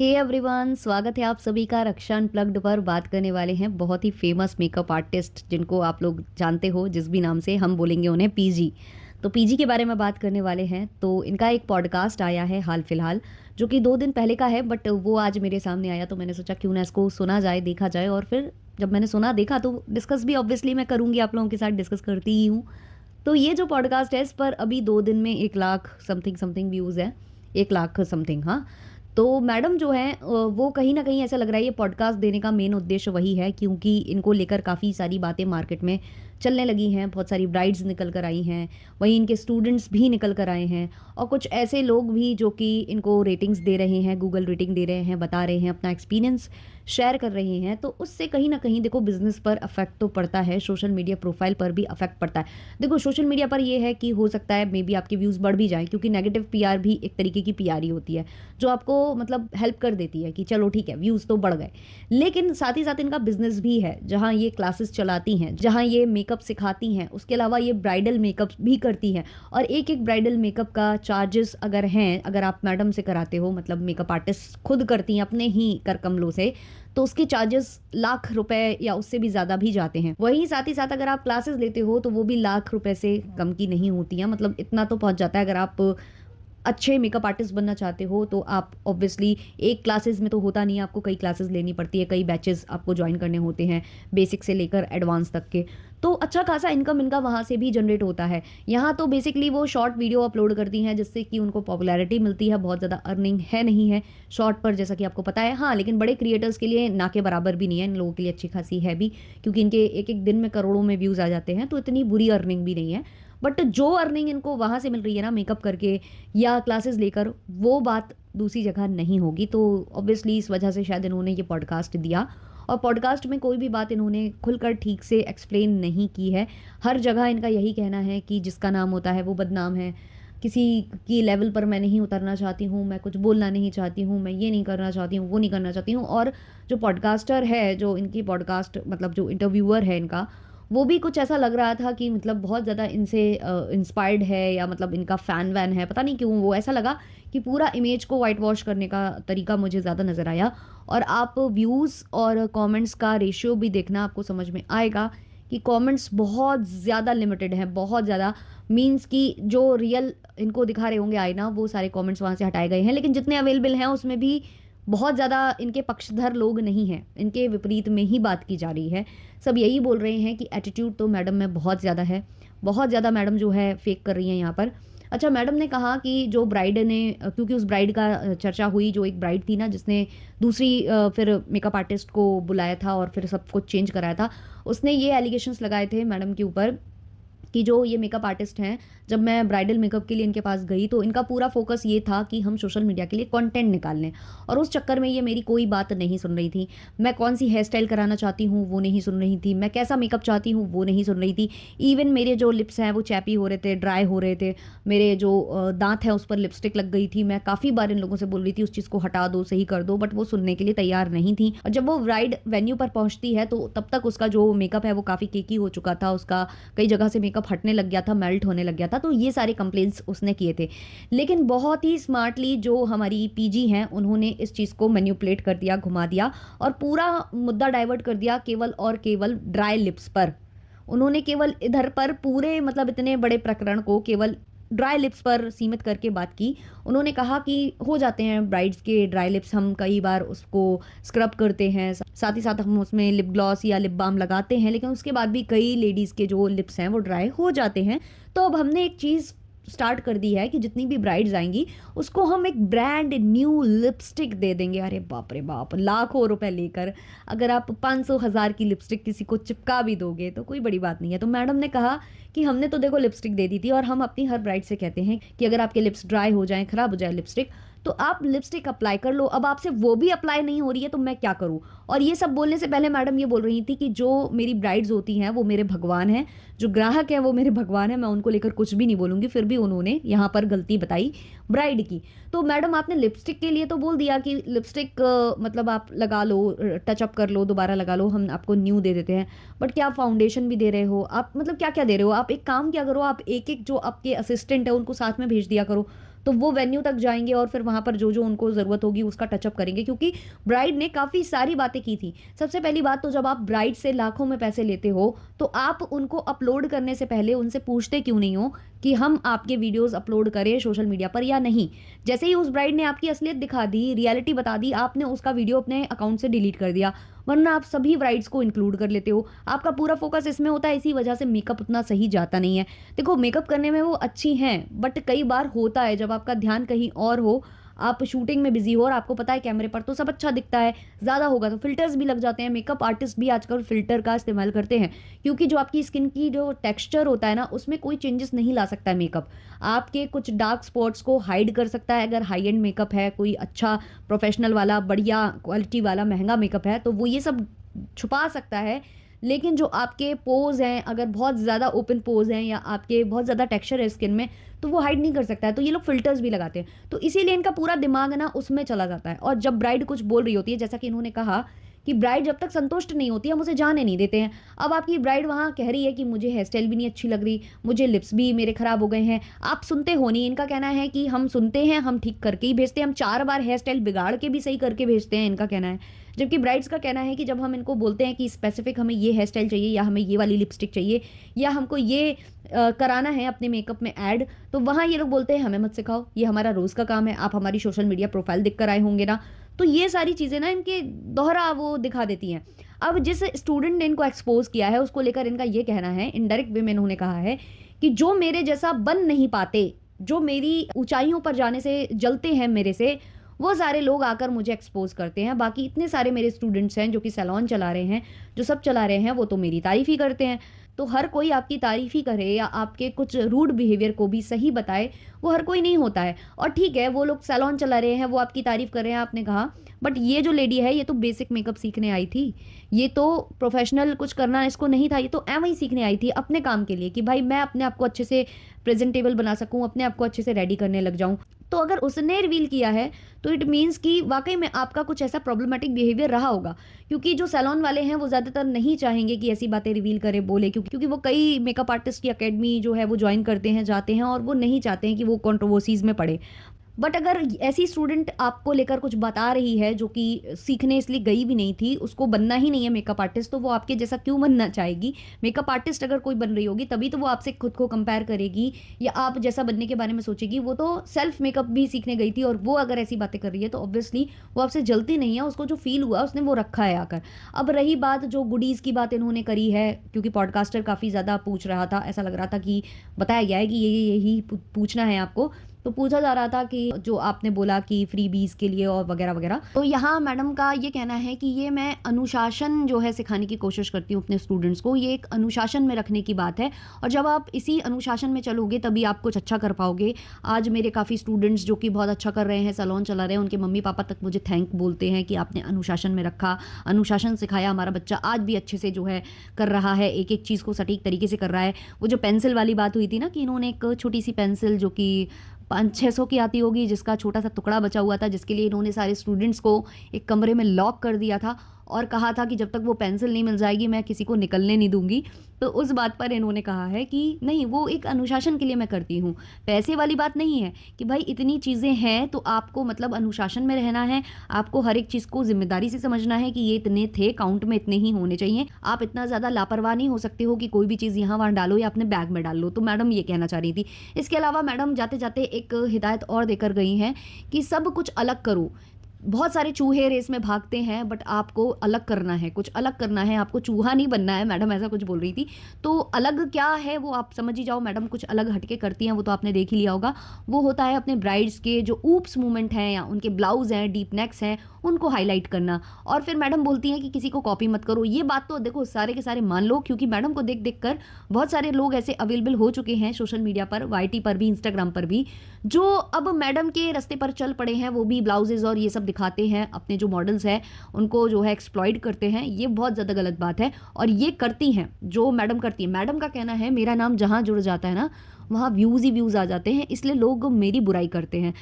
Hey everyone, स्वागत है आप सभी का रक्षा अनप्लग्ड पर। बात करने वाले हैं बहुत ही फेमस मेकअप आर्टिस्ट जिनको आप लोग जानते हो जिस भी नाम से, हम बोलेंगे उन्हें पीजी। तो पीजी के बारे में बात करने वाले हैं। तो इनका एक पॉडकास्ट आया है हाल फिलहाल, जो कि 2 दिन पहले का है, बट वो आज मेरे सामने आया तो मैंने सोचा क्यों ना इसको सुना जाए, देखा जाए। और फिर जब मैंने सुना देखा तो डिस्कस भी ऑब्वियसली मैं करूँगी, आप लोगों के साथ डिस्कस करती ही हूँ। तो ये जो पॉडकास्ट है इस पर अभी 2 दिन में 1 लाख समथिंग समथिंग व्यूज़ है, 1 लाख समथिंग। हाँ, तो मैडम जो हैं वो कहीं न कहीं ऐसा लग रहा है ये पॉडकास्ट देने का मेन उद्देश्य वही है, क्योंकि इनको लेकर काफ़ी सारी बातें मार्केट में चलने लगी हैं। बहुत सारी ब्राइड्स निकल कर आई हैं, वहीं इनके स्टूडेंट्स भी निकल कर आए हैं और कुछ ऐसे लोग भी जो कि इनको रेटिंग्स दे रहे हैं, गूगल रेटिंग दे रहे हैं, बता रहे हैं, अपना एक्सपीरियंस शेयर कर रहे हैं। तो उससे कहीं न कहीं देखो बिज़नेस पर अफ़ेक्ट तो पड़ता है, सोशल मीडिया प्रोफ़ाइल पर भी अफ़ेक्ट पड़ता है। देखो सोशल मीडिया पर ये है कि हो सकता है मे बी आपके व्यूज़ बढ़ भी जाएँ, क्योंकि नेगेटिव पीआर भी एक तरीके की पीआर ही होती है, जो आपको मतलब हेल्प कर देती है कि चलो ठीक है व्यूज़ तो बढ़ गए। लेकिन साथ ही साथ इनका बिज़नेस भी है, जहाँ ये क्लासेस चलाती हैं, जहाँ ये मेकअप सिखाती हैं, उसके अलावा ये ब्राइडल मेकअप भी करती हैं। और एक-एक ब्राइडल मेकअप का चार्जेस अगर हैं, अगर आप मैडम से कराते हो, मतलब मेकअप आर्टिस्ट खुद करती हैं अपने ही कर कमलों से, तो उसके चार्जेस लाख रुपए या उससे भी ज़्यादा भी जाते हैं। वहीं साथ ही साथ अगर आप क्लासेस लेते हो तो वो भी लाख रुपए से कम की नहीं होती हैं, मतलब इतना तो पहुँच जाता है। अगर आप अच्छे मेकअप आर्टिस्ट बनना चाहते हो तो आप ऑब्वियसली एक क्लासेस में तो होता नहीं है, आपको कई क्लासेस लेनी पड़ती है, कई बैचेस आपको ज्वाइन करने होते हैं, बेसिक से लेकर एडवांस तक के। तो अच्छा खासा इनकम इनका वहाँ से भी जनरेट होता है। यहाँ तो बेसिकली वो शॉर्ट वीडियो अपलोड करती हैं जिससे कि उनको पॉपुलैरिटी मिलती है, बहुत ज़्यादा अर्निंग है नहीं है शॉर्ट पर, जैसा कि आपको पता है। हाँ, लेकिन बड़े क्रिएटर्स के लिए ना के बराबर भी नहीं है, इन लोगों के लिए अच्छी खासी है भी, क्योंकि इनके एक-एक दिन में करोड़ों में व्यूज़ आ जाते हैं, तो इतनी बुरी अर्निंग भी नहीं है। बट जो अर्निंग इनको वहाँ से मिल रही है ना मेकअप करके या क्लासेस लेकर, वो बात दूसरी जगह नहीं होगी। तो ऑब्वियसली इस वजह से शायद इन्होंने ये पॉडकास्ट दिया, और पॉडकास्ट में कोई भी बात इन्होंने खुलकर ठीक से एक्सप्लेन नहीं की है। हर जगह इनका यही कहना है कि जिसका नाम होता है वो बदनाम है, किसी की लेवल पर मैं नहीं उतरना चाहती हूँ, मैं कुछ बोलना नहीं चाहती हूँ, मैं ये नहीं करना चाहती हूँ, वो नहीं करना चाहती हूँ। और जो पॉडकास्टर है, जो इनकी पॉडकास्ट मतलब जो इंटरव्यूअर है इनका, वो भी कुछ ऐसा लग रहा था कि मतलब बहुत ज़्यादा इनसे इंस्पायर्ड है, या मतलब इनका फ़ैन वैन है, पता नहीं क्यों वो ऐसा लगा कि पूरा इमेज को व्हाइट वॉश करने का तरीका मुझे ज़्यादा नज़र आया। और आप व्यूज़ और कमेंट्स का रेशियो भी देखना, आपको समझ में आएगा कि कमेंट्स बहुत ज़्यादा लिमिटेड हैं, बहुत ज़्यादा। मीन्स कि जो रियल इनको दिखा रहे होंगे आईना, वो सारे कमेंट्स वहाँ से हटाए गए हैं, लेकिन जितने अवेलेबल हैं उसमें भी बहुत ज़्यादा इनके पक्षधर लोग नहीं हैं, इनके विपरीत में ही बात की जा रही है। सब यही बोल रहे हैं कि एटीट्यूड तो मैडम में बहुत ज़्यादा है, बहुत ज़्यादा मैडम जो है फेक कर रही हैं यहाँ पर। अच्छा, मैडम ने कहा कि जो ब्राइड ने क्योंकि उस ब्राइड का चर्चा हुई, जो एक ब्राइड थी ना जिसने दूसरी फिर मेकअप आर्टिस्ट को बुलाया था और फिर सब कुछ चेंज कराया था, उसने ये एलिगेशंस लगाए थे मैडम के ऊपर कि जो ये मेकअप आर्टिस्ट हैं, जब मैं ब्राइडल मेकअप के लिए इनके पास गई तो इनका पूरा फ़ोकस ये था कि हम सोशल मीडिया के लिए कंटेंट निकाल लें, और उस चक्कर में ये मेरी कोई बात नहीं सुन रही थी। मैं कौन-सी हेयर स्टाइल कराना चाहती हूँ, वो नहीं सुन रही थी। मैं कैसा मेकअप चाहती हूँ, वो नहीं सुन रही थी। इवन मेरे जो लिप्स हैं वो चैपी हो रहे थे, ड्राई हो रहे थे। मेरे जो दाँत हैं उस पर लिपस्टिक लग गई थी। मैं काफ़ी बार इन लोगों से बोल रही थी उस चीज़ को हटा दो, सही कर दो, बट वो सुनने के लिए तैयार नहीं थी। और जब वो ब्राइड वेन्यू पर पहुँचती है तो तब तक उसका जो मेकअप है वो काफ़ी केकी हो चुका था। उसका कई जगह से मेकअप हटने लग गया था, मेल्ट होने लग गया था। तो ये सारे कंप्लेंट्स उसने किए थे। लेकिन बहुत ही स्मार्टली जो हमारी पीजी हैं उन्होंने इस चीज़ को मैनिपुलेट कर दिया, घुमा दिया और पूरा मुद्दा डाइवर्ट कर दिया केवल और केवल ड्राई लिप्स पर। उन्होंने केवल इधर पर पूरे मतलब इतने बड़े प्रकरण को केवल ड्राई लिप्स पर सीमित करके बात की। उन्होंने कहा कि हो जाते हैं ब्राइड्स के ड्राई लिप्स, हम कई बार उसको स्क्रब करते हैं, साथ ही साथ हम उसमें लिप ग्लॉस या लिप बाम लगाते हैं, लेकिन उसके बाद भी कई लेडीज़ के जो लिप्स हैं वो ड्राई हो जाते हैं। तो अब हमने एक चीज़ स्टार्ट कर दी है कि जितनी भी ब्राइड्स आएँगी उसको हम एक ब्रांड न्यू लिपस्टिक दे देंगे। अरे बाप रे बाप! लाखों रुपए लेकर अगर आप 500 हज़ार की लिपस्टिक किसी को चिपका भी दोगे तो कोई बड़ी बात नहीं है। तो मैडम ने कहा कि हमने तो देखो लिपस्टिक दे दी थी, और हम अपनी हर ब्राइड से कहते हैं कि अगर आपके लिप्स ड्राई हो जाएँ, खराब हो जाए लिपस्टिक, तो आप लिपस्टिक अप्लाई कर लो। अब आपसे वो भी अप्लाई नहीं हो रही है तो मैं क्या करूँ? और ये सब बोलने से पहले मैडम ये बोल रही थी कि जो मेरी ब्राइड्स होती हैं वो मेरे भगवान हैं, जो ग्राहक हैं वो मेरे भगवान हैं, मैं उनको लेकर कुछ भी नहीं बोलूँगी। फिर भी उन्होंने यहाँ पर गलती बताई ब्राइड की। तो मैडम आपने लिपस्टिक के लिए तो बोल दिया कि लिपस्टिक मतलब आप लगा लो, टच अप कर लो, दोबारा लगा लो, हम आपको न्यू दे देते हैं। बट क्या आप फाउंडेशन भी दे रहे हो? आप मतलब क्या-क्या दे रहे हो? आप एक काम किया करो, आप एक-एक जो आपके असिस्टेंट है उनको साथ में भेज दिया करो। तो वो वेन्यू तक जाएँगे और फिर वहाँ पर जो-जो उनको ज़रूरत होगी उसका टचअप करेंगे, क्योंकि ब्राइड ने काफ़ी सारी बातें की थी। सबसे पहली बात तो जब आप ब्राइड से लाखों में पैसे लेते हो, तो आप उनको अपलोड करने से पहले उनसे पूछते क्यों नहीं हो कि हम आपके वीडियोज़ अपलोड करें सोशल मीडिया पर या नहीं? जैसे ही उस ब्राइड ने आपकी असलियत दिखा दी, रियलिटी बता दी, आपने उसका वीडियो अपने अकाउंट से डिलीट कर दिया। वरना आप सभी ब्राइड्स को इंक्लूड कर लेते हो। आपका पूरा फ़ोकस इसमें होता है, इसी वजह से मेकअप उतना सही जाता नहीं है। देखो, मेकअप करने में वो अच्छी हैं, बट कई बार होता है जब आपका ध्यान कहीं और हो, आप शूटिंग में बिज़ी हो और आपको पता है कैमरे पर तो सब अच्छा दिखता है, ज़्यादा होगा तो फ़िल्टर्स भी लग जाते हैं। मेकअप आर्टिस्ट भी आजकल फ़िल्टर का इस्तेमाल करते हैं, क्योंकि जो आपकी स्किन की जो टेक्सचर होता है ना, उसमें कोई चेंजेस नहीं ला सकता है मेकअप। आपके कुछ डार्क स्पॉट्स को हाइड कर सकता है अगर हाई एंड मेकअप है, कोई अच्छा प्रोफ़ेशनल वाला, बढ़िया क्वालिटी वाला, महँगा मेकअप है, तो वो ये सब छुपा सकता है। लेकिन जो आपके पोज़ हैं, अगर बहुत ज़्यादा ओपन पोज़ हैं या आपके बहुत ज़्यादा टेक्सचर है स्किन में, तो वो हाइड नहीं कर सकता है। तो ये लोग फ़िल्टर्स भी लगाते हैं। तो इसीलिए इनका पूरा दिमाग ना उसमें चला जाता है। और जब ब्राइड कुछ बोल रही होती है, जैसा कि इन्होंने कहा कि ब्राइड जब तक संतुष्ट नहीं होती, हम उसे जाने नहीं देते हैं। अब आपकी ब्राइड वहाँ कह रही है कि मुझे हेयर स्टाइल भी नहीं अच्छी लग रही, मुझे लिप्स भी मेरे खराब हो गए हैं। आप सुनते हो नहीं, इनका कहना है कि हम सुनते हैं, हम ठीक करके ही भेजते हैं, हम 4 बार हेयर स्टाइल बिगाड़ के भी सही करके भेजते हैं, इनका कहना है। जबकि ब्राइड्स का कहना है कि जब हम इनको बोलते हैं कि स्पेसिफिक हमें ये हेयर स्टाइल चाहिए या हमें ये वाली लिपस्टिक चाहिए या हमको ये कराना है अपने मेकअप में ऐड, तो वहाँ ये लोग बोलते हैं हमें मत सिखाओ, ये हमारा रोज़ का काम है, आप हमारी सोशल मीडिया प्रोफाइल देख कर आए होंगे ना। तो ये सारी चीज़ें ना इनके दोहरा वो दिखा देती हैं। अब जिस स्टूडेंट ने इनको एक्सपोज़ किया है उसको लेकर इनका ये कहना है, इनडायरेक्ट वे में इन्होंने कहा है कि जो मेरे जैसा बन नहीं पाते, जो मेरी ऊँचाइयों पर जाने से जलते हैं मेरे से, वो सारे लोग आकर मुझे एक्सपोज़ करते हैं। बाकी इतने सारे मेरे स्टूडेंट्स हैं जो कि सैलून चला रहे हैं, जो सब चला रहे हैं, वो तो मेरी तारीफ़ ही करते हैं। तो हर कोई आपकी तारीफ़ ही करे या आपके कुछ रूड बिहेवियर को भी सही बताए, वो हर कोई नहीं होता है। और ठीक है, वो लोग सैलून चला रहे हैं, वो आपकी तारीफ़ कर रहे हैं, आपने कहा, बट ये जो लेडी है, ये तो बेसिक मेकअप सीखने आई थी। ये तो प्रोफ़ेशनल कुछ करना इसको नहीं था, ये तो ऐवें ही सीखने आई थी अपने काम के लिए कि भाई मैं अपने आप को अच्छे से प्रेज़ेंटेबल बना सकूँ, अपने आप को अच्छे से रेडी करने लग जाऊँ। तो अगर उसने रिवील किया है, तो इट मीन्स कि वाक़ई में आपका कुछ ऐसा प्रॉब्लमैटिक बिहेवियर रहा होगा। क्योंकि जो सैलून वाले हैं, वो ज़्यादातर नहीं चाहेंगे कि ऐसी बातें रिवील करें, बोले, क्योंकि वो कई मेकअप आर्टिस्ट की अकेडमी जो है वो जॉइन करते हैं, जाते हैं और वो नहीं चाहते हैं कि वो कंट्रोवर्सीज़ में पड़े। बट अगर ऐसी स्टूडेंट आपको लेकर कुछ बता रही है जो कि सीखने इसलिए गई भी नहीं थी, उसको बनना ही नहीं है मेकअप आर्टिस्ट, तो वो आपके जैसा क्यों बनना चाहेगी? मेकअप आर्टिस्ट अगर कोई बन रही होगी तभी तो वो आपसे खुद को कंपेयर करेगी या आप जैसा बनने के बारे में सोचेगी। वो तो सेल्फ मेकअप भी सीखने गई थी और वो अगर ऐसी बातें कर रही है तो ऑब्वियसली वो आपसे जलती नहीं है, उसको जो फ़ील हुआ उसने वो रखा है आकर। अब रही बात जो गुडीज़ की बात इन्होंने करी है, क्योंकि पॉडकास्टर काफ़ी ज़्यादा पूछ रहा था, ऐसा लग रहा था कि बताया गया है कि ये यही पूछना है आपको। तो पूछा जा रहा था कि जो आपने बोला कि फ्रीबीज़ के लिए और वगैरह-वगैरह। तो यहाँ मैडम का ये कहना है कि ये मैं अनुशासन जो है सिखाने की कोशिश करती हूँ अपने स्टूडेंट्स को, ये एक अनुशासन में रखने की बात है और जब आप इसी अनुशासन में चलोगे तभी आप कुछ अच्छा कर पाओगे। आज मेरे काफ़ी स्टूडेंट्स जो कि बहुत अच्छा कर रहे हैं, सैलून चला रहे हैं, उनके मम्मी-पापा तक मुझे थैंक बोलते हैं कि आपने अनुशासन में रखा, अनुशासन सिखाया, हमारा बच्चा आज भी अच्छे से जो है कर रहा है, एक-एक चीज़ को सटीक तरीके से कर रहा है। वो जो पेंसिल वाली बात हुई थी ना कि इन्होंने एक छोटी-सी पेंसिल जो कि 500-600 की आती होगी, जिसका छोटा-सा टुकड़ा बचा हुआ था, जिसके लिए इन्होंने सारे स्टूडेंट्स को एक कमरे में लॉक कर दिया था और कहा था कि जब तक वो पेंसिल नहीं मिल जाएगी, मैं किसी को निकलने नहीं दूँगी। तो उस बात पर इन्होंने कहा है कि नहीं, वो एक अनुशासन के लिए मैं करती हूँ। पैसे वाली बात नहीं है कि भाई इतनी चीज़ें हैं, तो आपको मतलब अनुशासन में रहना है, आपको हर एक चीज़ को ज़िम्मेदारी से समझना है कि ये इतने थे, काउंट में इतने ही होने चाहिए। आप इतना ज़्यादा लापरवाह नहीं हो सकते हो कि कोई भी चीज़ यहाँ-वहाँ डालो या अपने बैग में डाल लो। तो मैडम ये कहना चाह रही थी। इसके अलावा मैडम जाते-जाते एक हिदायत और देकर गई हैं कि सब कुछ अलग करो। बहुत सारे चूहे रेस में भागते हैं, बट आपको अलग करना है, कुछ अलग करना है, आपको चूहा नहीं बनना है, मैडम ऐसा कुछ बोल रही थी। तो अलग क्या है वो आप समझ ही जाओ, मैडम कुछ अलग हटके करती हैं, वो तो आपने देख ही लिया होगा। वो होता है अपने ब्राइड्स के जो ऊप्स मूवमेंट हैं या उनके ब्लाउज़ हैं, डीप नेक्स हैं, उनको हाईलाइट करना। और फिर मैडम बोलती हैं कि किसी को कॉपी मत करो। ये बात तो देखो सारे के सारे मान लो, क्योंकि मैडम को देख-देख कर बहुत सारे लोग ऐसे अवेलेबल हो चुके हैं सोशल मीडिया पर, वाईटी पर भी, इंस्टाग्राम पर भी, जो अब मैडम के रास्ते पर चल पड़े हैं। वो भी ब्लाउजेज़ और ये सब दिखाते हैं, अपने जो मॉडल्स हैं उनको जो है एक्सप्लॉइट करते हैं। ये बहुत ज़्यादा गलत बात है और ये करती हैं जो मैडम करती हैं। मैडम का कहना है मेरा नाम जहाँ जुड़ जाता है ना, वहाँ व्यूज़ ही व्यूज़ आ जाते हैं, इसलिए लोग मेरी बुराई करते हैं।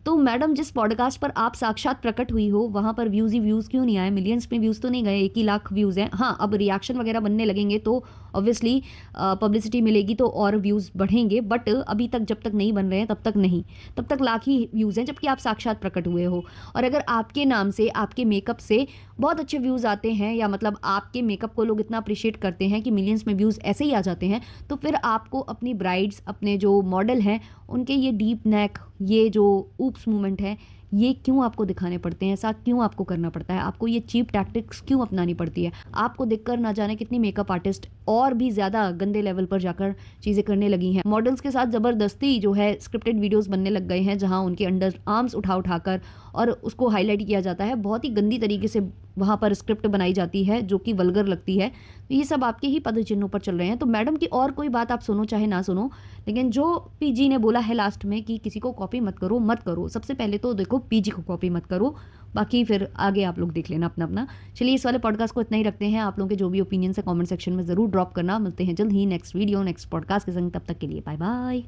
तो मैडम जिस पॉडकास्ट पर आप साक्षात प्रकट हुई हो वहाँ पर व्यूज़ ही व्यूज़ क्यों नहीं आए? मिलियंस में व्यूज़ तो नहीं गए, 1 ही लाख व्यूज़ हैं। हाँ, अब रिएक्शन वगैरह बनने लगेंगे तो ऑब्वियसली पब्लिसिटी मिलेगी तो और व्यूज़ बढ़ेंगे, बट अभी तक जब तक नहीं बन रहे हैं तब तक नहीं। तब तक लाख ही व्यूज़ हैं जबकि आप साक्षात प्रकट हुए हो। और अगर आपके नाम से, आपके मेकअप से बहुत अच्छे व्यूज़ आते हैं, या मतलब आपके मेकअप को लोग इतना अप्रिशिएट करते हैं कि मिलियंस में व्यूज़ ऐसे ही आ जाते हैं, तो फिर आपको अपनी ब्राइड्स, अपने जो मॉडल हैं, उनके ये डीप नेक, ये जो ऊप्स मूवमेंट है, ये क्यों आपको दिखाने पड़ते हैं? ऐसा क्यों आपको करना पड़ता है? आपको ये चीप टैक्टिक्स क्यों अपनानी पड़ती है? आपको देखकर ना जाने कितनी मेकअप आर्टिस्ट और भी ज़्यादा गंदे लेवल पर जाकर चीज़ें करने लगी हैं। मॉडल्स के साथ ज़बरदस्ती जो है स्क्रिप्टेड वीडियोस बनने लग गए हैं, जहाँ उनके अंडर आर्म्स उठा उठाकर और उसको हाईलाइट किया जाता है। बहुत ही गंदी तरीके से वहाँ पर स्क्रिप्ट बनाई जाती है जो कि वल्गर लगती है। तो ये सब आपके ही पद चिन्हों पर चल रहे हैं। तो मैडम की और कोई बात आप सुनो चाहे ना सुनो, लेकिन जो पीजी ने बोला है लास्ट में कि किसी को कॉपी मत करो, मत करो। सबसे पहले तो देखो पीजी को कॉपी मत करो, बाकी फिर आगे आप लोग देख लेना अपना अपना। चलिए इस वाले पॉडकास्ट को इतना ही रखते हैं। आप लोगों के जो भी ओपिनियंस है कमेंट सेक्शन में ज़रूर ड्रॉप करना। मिलते हैं जल्द ही नेक्स्ट वीडियो, नेक्स्ट पॉडकास्ट के संग। तब तक के लिए बाय बाय।